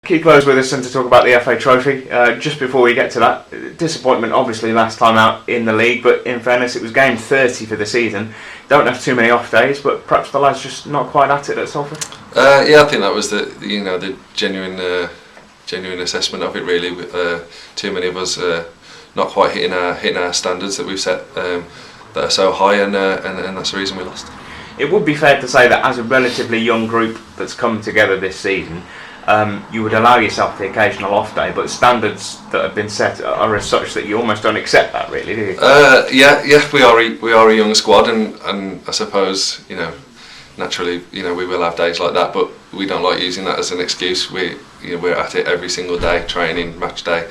Keith Lowe's with us and to talk about the FA Trophy. Just before we get to that, disappointment obviously last time out in the league, but in fairness it was game 30 for the season. Don't have too many off days, but perhaps the lads just not quite at it at Salford. Yeah, I think that was the genuine assessment of it really. Too many of us not quite hitting our standards that we've set that are so high, and that's the reason we lost. It would be fair to say that as a relatively young group that's come together this season, you would allow yourself the occasional off day, but standards that have been set are as such that you almost don't accept that, really, do you? Yeah, we are a young squad, and I suppose naturally we will have days like that, but we don't like using that as an excuse. We're at it every single day, training, match day,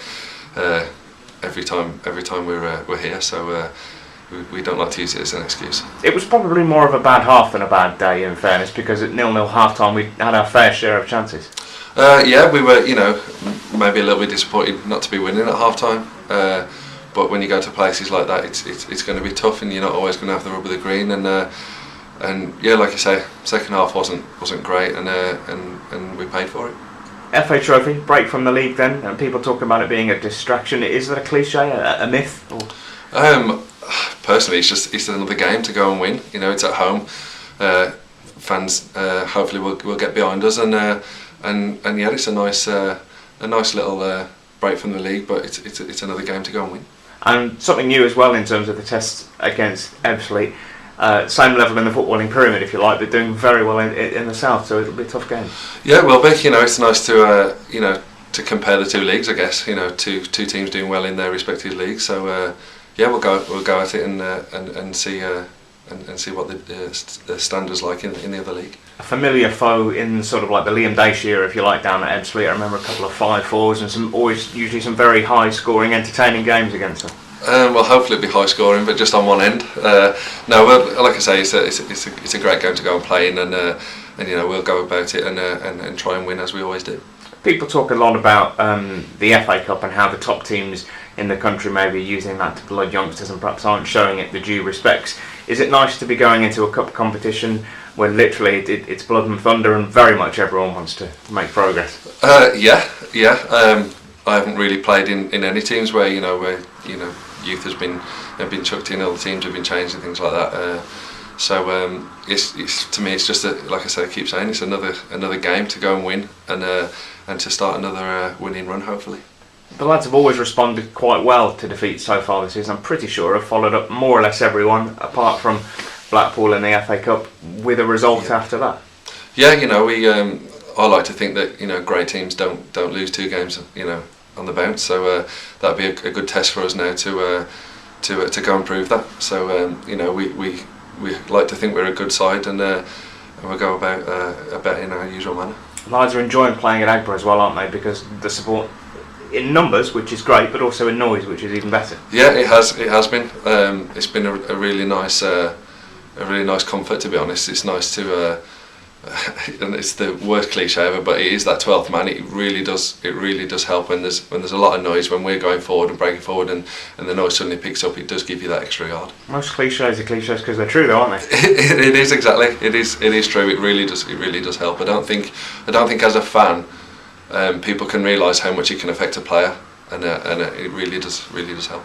every time we're here. So. We don't like to use it as an excuse. It was probably more of a bad half than a bad day, in fairness, because at 0-0 half-time we had our fair share of chances. Yeah, we were, maybe a little bit disappointed not to be winning at half-time. But when you go to places like that, it's going to be tough, and you're not always going to have the rub of the green. And yeah, like you say, second half wasn't great, and we paid for it. FA Trophy, break from the league then, and people talking about it being a distraction. Is that a cliche, a myth? Or? Personally, it's another game to go and win. It's at home. Fans hopefully will get behind us, and yeah, it's a nice little break from the league. But it's another game to go and win. And something new as well in terms of the test against Ebbsfleet. Same level in the footballing pyramid, if you like, but doing very well in the south. So it'll be a tough game. Yeah, well, Vic, it's nice to to compare the two leagues. I guess two teams doing well in their respective leagues. So. Yeah, we'll go at it and see what the standards like in the other league. A familiar foe in sort of like the Liam Dace era, if you like, down at Ebbsfleet. I remember a couple of 5-4s and usually some very high scoring, entertaining games against them. Well, hopefully it'll be high scoring, but just on one end. No, well, like I say, it's a great game to go and play in, and we'll go about it and try and win as we always do. People talk a lot about the FA Cup and how the top teams in the country may be using that to blood youngsters and perhaps aren't showing it the due respects. Is it nice to be going into a cup competition where literally it's blood and thunder and very much everyone wants to make progress? Yeah. I haven't really played in any teams where youth has been chucked in, other teams have been changed and things like that. So it's to me, it's just like I say, I keep saying, it's another game to go and win, and to start another winning run, hopefully. The lads have always responded quite well to defeats so far this season. I'm pretty sure have followed up more or less everyone, apart from Blackpool in the FA Cup, with a result after that. Yeah, I like to think that great teams don't lose two games on the bounce. So that'd be a good test for us now to go and prove that. So we like to think we're a good side, and we'll go about in our usual manner. The lads are enjoying playing at Aggborough as well, aren't they? Because the support in numbers, which is great, but also in noise, which is even better. Yeah, it has been. It's been a really nice comfort, to be honest. It's nice to, and it's the worst cliche ever, but it is that 12th man. It really does help when there's a lot of noise, when we're going forward and breaking forward, and the noise suddenly picks up. It does give you that extra yard. Most cliches are cliches because they're true, though, aren't they? It is, exactly. It is true. It really does help. I don't think as a fan, people can realise how much it can affect a player, and it really does help.